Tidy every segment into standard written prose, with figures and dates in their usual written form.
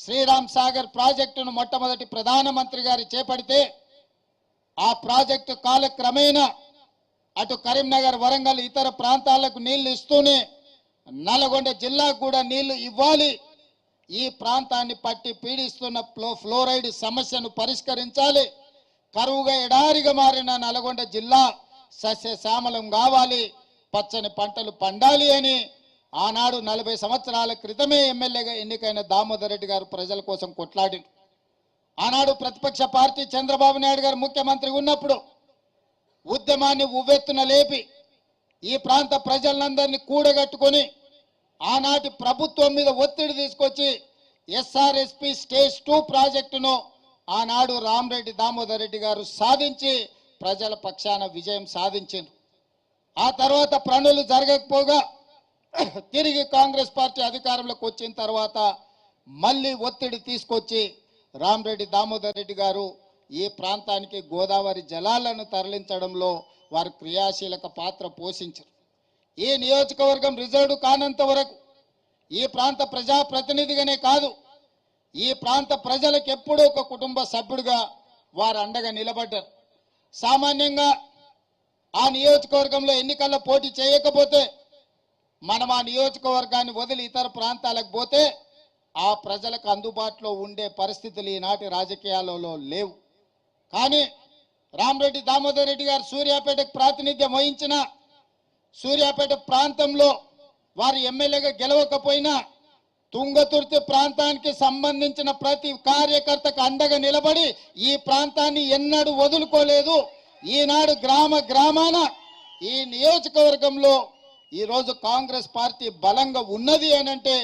శ్రీరామ్ సాగర్ ప్రాజెక్టును మొట్టమొదటి ప్రధానమంత్రి గారు చేపడితే ఆ ప్రాజెక్టు కాలక్రమేణా అటు కరీంనగర్ వరంగల్ ఇతర ప్రాంతాలకు నీళ్లు ఇస్తూనే నల్గొండ జిల్లాకు కూడా నీళ్లు ఇవ్వాలి, ఈ ప్రాంతాన్ని పట్టి పీడిస్తున్న ఫ్లోరైడ్ సమస్యను పరిష్కరించాలి, కరువుగా ఎడారిగా మారిన నల్గొండ జిల్లా సస్యశ్యామలం కావాలి, పచ్చని పంటలు పండాలి అని ఆనాడు 40 సంవత్సరాల క్రితమే ఎమ్మెల్యేగా ఎన్నికైన దామోదర్ రెడ్డి గారు ప్రజల కోసం కొట్లాడి ఆనాడు ప్రతిపక్ష పార్టీ చంద్రబాబు నాయుడు గారు ముఖ్యమంత్రి ఉన్నప్పుడు ఉద్యమాన్ని ఉవ్వెత్తున లేపి ఈ ప్రాంత ప్రజలందరినీ కూడగట్టుకొని ఆనాటి ప్రభుత్వం మీద ఒత్తిడి తీసుకొచ్చి ఎస్ఆర్ఎస్పి స్టేజ్ 2 ప్రాజెక్టును ఆనాడు రామరెడ్డి దామోదర్ రెడ్డి గారు సాధించి ప్రజల పక్షాన విజయం సాధించారు. ఆ తర్వాత పనులు జరగకపోగా తిరిగి కాంగ్రెస్ పార్టీ అధికారంలోకి వచ్చిన తర్వాత మళ్ళీ ఒత్తిడి తీసుకొచ్చి రామరెడ్డి దామోదర్ రెడ్డి గారు ఈ ప్రాంతానికి గోదావరి జలాలను తరలించడంలో వారు క్రియాశీలక పాత్ర పోషించారు. ఈ నియోజకవర్గం రిజర్వ్ కానంత వరకు ఈ ప్రాంత ప్రజాప్రతినిధిగానే కాదు, ఈ ప్రాంత ప్రజలకు ఎప్పుడూ ఒక కుటుంబ సభ్యుడిగా వారు అండగా నిలబడ్డారు. సామాన్యంగా ఆ నియోజకవర్గంలో ఎన్నికల్లో పోటీ చేయకపోతే మనం ఆ నియోజకవర్గాన్ని వదిలి ఇతర ప్రాంతాలకు పోతే ఆ ప్రజలకు అందుబాటులో ఉండే పరిస్థితులు ఈనాటి రాజకీయాలలో లేవు. కానీ రామరెడ్డి దామోదర్ రెడ్డి గారు సూర్యాపేటకు ప్రాతినిధ్యం వహించిన సూర్యాపేట ప్రాంతంలో వారు ఎమ్మెల్యేగా గెలవకపోయినా తుంగతుర్తి ప్రాంతానికి సంబంధించిన ప్రతి కార్యకర్తకు అండగా నిలబడి ఈ ప్రాంతాన్ని ఎన్నడూ వదులుకోలేదు. ఈనాడు గ్రామాన ఈ నియోజకవర్గంలో ఈరోజు కాంగ్రెస్ పార్టీ బలంగా ఉన్నది అనంటే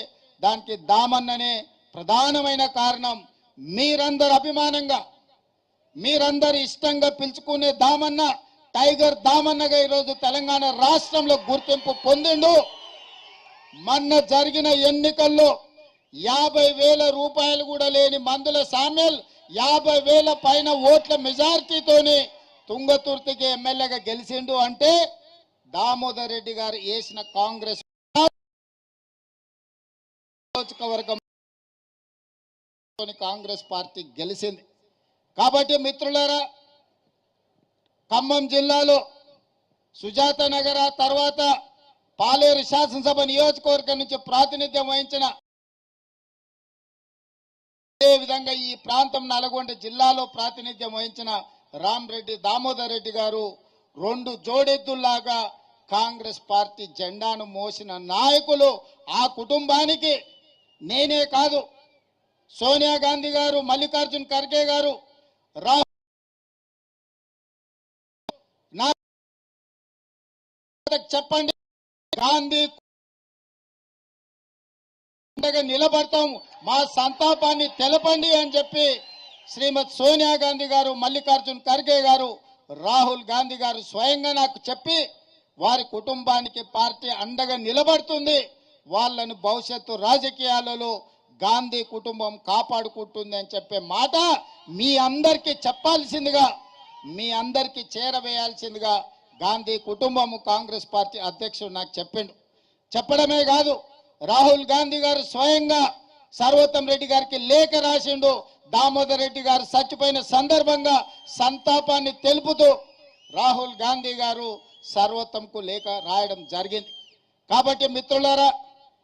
దానికి దామన్ననే ప్రధానమైన కారణం. మీరందరూ అభిమానంగా మీరందరూ ఇష్టంగా పిలుచుకునే దామన్న టైగర్ దామన్నగా ఈరోజు తెలంగాణ రాష్ట్రంలో గుర్తింపు పొందిండు. మొన్న జరిగిన ఎన్నికల్లో 50,000 రూపాయలు కూడా లేని మందుల సామ్యల్ 50,000 పైన ఓట్ల మెజారిటీతోనే తుంగతుర్తికి ఎమ్మెల్యేగా గెలిచిండు అంటే దామోదర్ రెడ్డి గారు వేసిన కాంగ్రెస్ నియోజకవర్గం కాంగ్రెస్ పార్టీ గెలిచింది. కాబట్టి మిత్రులారా, ఖమ్మం జిల్లాలో సుజాత నగర తర్వాత పాలేరు శాసనసభ నియోజకవర్గం నుంచి ప్రాతినిధ్యం వహించిన అదేవిధంగా ఈ ప్రాంతం నల్గొండ జిల్లాలో ప్రాతినిధ్యం వహించిన రామరెడ్డి దామోదర్ రెడ్డి గారు 2 జోడెద్దుల్లాగా కాంగ్రెస్ పార్టీ జెండాను మోసిన నాయకులు. ఆ కుటుంబానికి నేనే కాదు, సోనియా గాంధీ గారు, మల్లికార్జున్ ఖర్గే గారు, చెప్పండి, గాంధీ నిలబడతాం, మా సంతాపాన్ని తెలపండి అని చెప్పి శ్రీమతి సోనియా గాంధీ గారు, మల్లికార్జున్ ఖర్గే గారు, రాహుల్ గాంధీ గారు స్వయంగా నాకు చెప్పి వారి కుటుంబానికి పార్టీ అండగా నిలబడుతుంది, వాళ్ళను భవిష్యత్తు రాజకీయాలలో గాంధీ కుటుంబం కాపాడుకుంటుంది అని చెప్పే మాట మీ అందరికీ చెప్పాల్సిందిగా, మీ అందరికీ చేరవేయాల్సిందిగా గాంధీ కుటుంబం కాంగ్రెస్ పార్టీ అధ్యక్షుడు నాకు చెప్పడమే కాదు, రాహుల్ గాంధీ గారు స్వయంగా సర్వోత్తం రెడ్డి గారికి లేఖ రాసిండు. దామోదర్ రెడ్డి గారు చచ్చిపోయిన సందర్భంగా సంతాపాన్ని తెలుపుతూ రాహుల్ గాంధీ గారు సర్వోత్తంకు లేఖ రాయడం జరిగింది. కాబట్టి మిత్రులారా,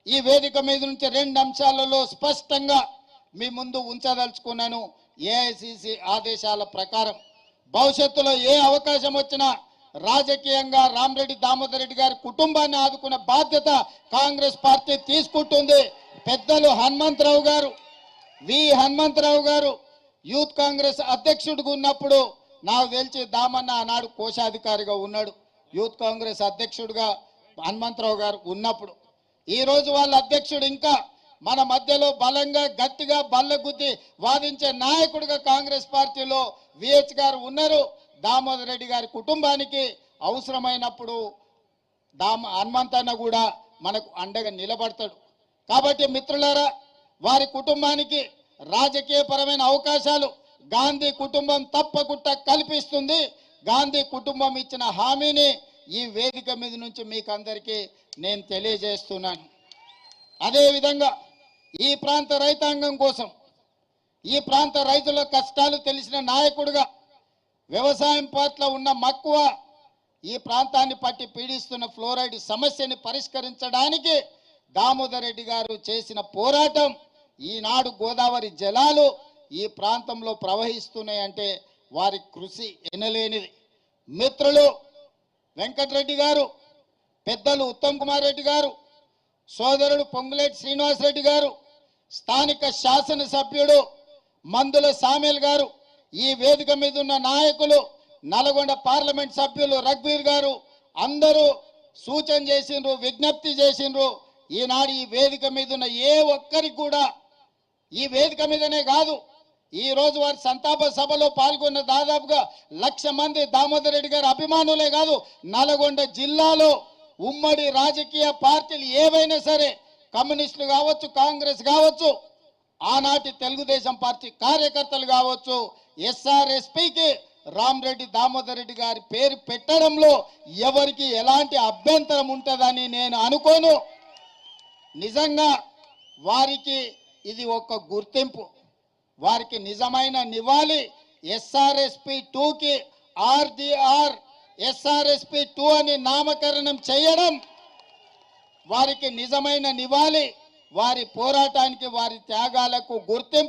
ఈ వేదిక మీద నుంచి 2 అంశాలలో స్పష్టంగా మీ ముందు ఉంచదలుచుకున్నాను. ఏఐసిసి ఆదేశాల ప్రకారం భవిష్యత్తులో ఏ అవకాశం వచ్చినా రాజకీయంగా రామరెడ్డి దామోదర్ రెడ్డి గారి కుటుంబాన్ని ఆదుకునే బాధ్యత కాంగ్రెస్ పార్టీ తీసుకుంటుంది. పెద్దలు హనుమంతరావు గారు యూత్ కాంగ్రెస్ అధ్యక్షుడిగా ఉన్నప్పుడు నాకు తెలిసి దామన్న ఆనాడు కోశాధికారిగా ఉన్నాడు. యూత్ కాంగ్రెస్ అధ్యక్షుడిగా హనుమంతరావు గారు ఉన్నప్పుడు ఈరోజు వాళ్ళ అధ్యక్షుడు ఇంకా మన మధ్యలో బలంగా గట్టిగా బల్లగుద్ది వాదించే నాయకుడిగా కాంగ్రెస్ పార్టీలో విహెచ్ గారు ఉన్నారు. దామోదర్ రెడ్డి గారి కుటుంబానికి అవసరమైనప్పుడు హనుమంతన్న కూడా మనకు అండగా నిలబడతాడు. కాబట్టి మిత్రులారా, వారి కుటుంబానికి రాజకీయపరమైన అవకాశాలు గాంధీ కుటుంబం తప్పకుండా కల్పిస్తుంది. గాంధీ కుటుంబం ఇచ్చిన హామీని ఈ వేదిక మీద నుంచి మీకు అందరికీ నేను తెలియజేస్తున్నాను. అదేవిధంగా ఈ ప్రాంత రైతాంగం కోసం ఈ ప్రాంత రైతుల కష్టాలు తెలిసిన నాయకుడిగా, వ్యవసాయం పట్ల ఉన్న మక్కువ, ఈ ప్రాంతాన్ని పట్టి పీడిస్తున్న ఫ్లోరైడ్ సమస్యని పరిష్కరించడానికి దామోదర్ రెడ్డి గారు చేసిన పోరాటం, ఈనాడు గోదావరి జలాలు ఈ ప్రాంతంలో ప్రవహిస్తున్నాయంటే వారి కృషి ఎనలేనిది. మిత్రులు వెంకటరెడ్డి గారు, పెద్దలు ఉత్తమ్ కుమార్ రెడ్డి గారు, సోదరుడు పొంగులేటి శ్రీనివాసరెడ్డి గారు, స్థానిక శాసనసభ్యుడు మందుల సామేల్ గారు, ఈ వేదిక మీద ఉన్న నాయకులు, నల్గొండ పార్లమెంట్ సభ్యులు రఘువీర్ గారు అందరూ సూచన చేసిండ్రు, విజ్ఞప్తి చేసిండ్రు. ఈనాడు ఈ వేదిక మీద ఉన్న ఏ ఒక్కరికి కూడా, ఈ వేదిక మీదనే కాదు, ఈ రోజు వారి సంతాప సభలో పాల్గొన్న దాదాపుగా 1,00,000 మంది దామోదర్ రెడ్డి గారి అభిమానులే కాదు, నల్గొండ జిల్లాలో ఉమ్మడి రాజకీయ పార్టీలు ఏవైనా సరే, కమ్యూనిస్టులు కావచ్చు, కాంగ్రెస్ కావచ్చు, ఆనాటి తెలుగుదేశం పార్టీ కార్యకర్తలు కావచ్చు, ఎస్ఆర్ఎస్పీకి రామరెడ్డి దామోదర్ రెడ్డి గారి పేరు పెట్టడంలో ఎవరికి ఎలాంటి అభ్యంతరం ఉంటుందని నేను అనుకోను. నిజంగా వారికి ఇది ఒక గుర్తింపు, వారికి నిజమైన నివాళి. ఎస్ఆర్ఎస్పీ 2కి ఆర్డీఆర్ ఎస్ఆర్ఎస్పీ 2 అని నామకరణం చేయడం వారికి నిజమైన నివాళి, వారి పోరాటానికి, వారి త్యాగాలకు గుర్తింపు.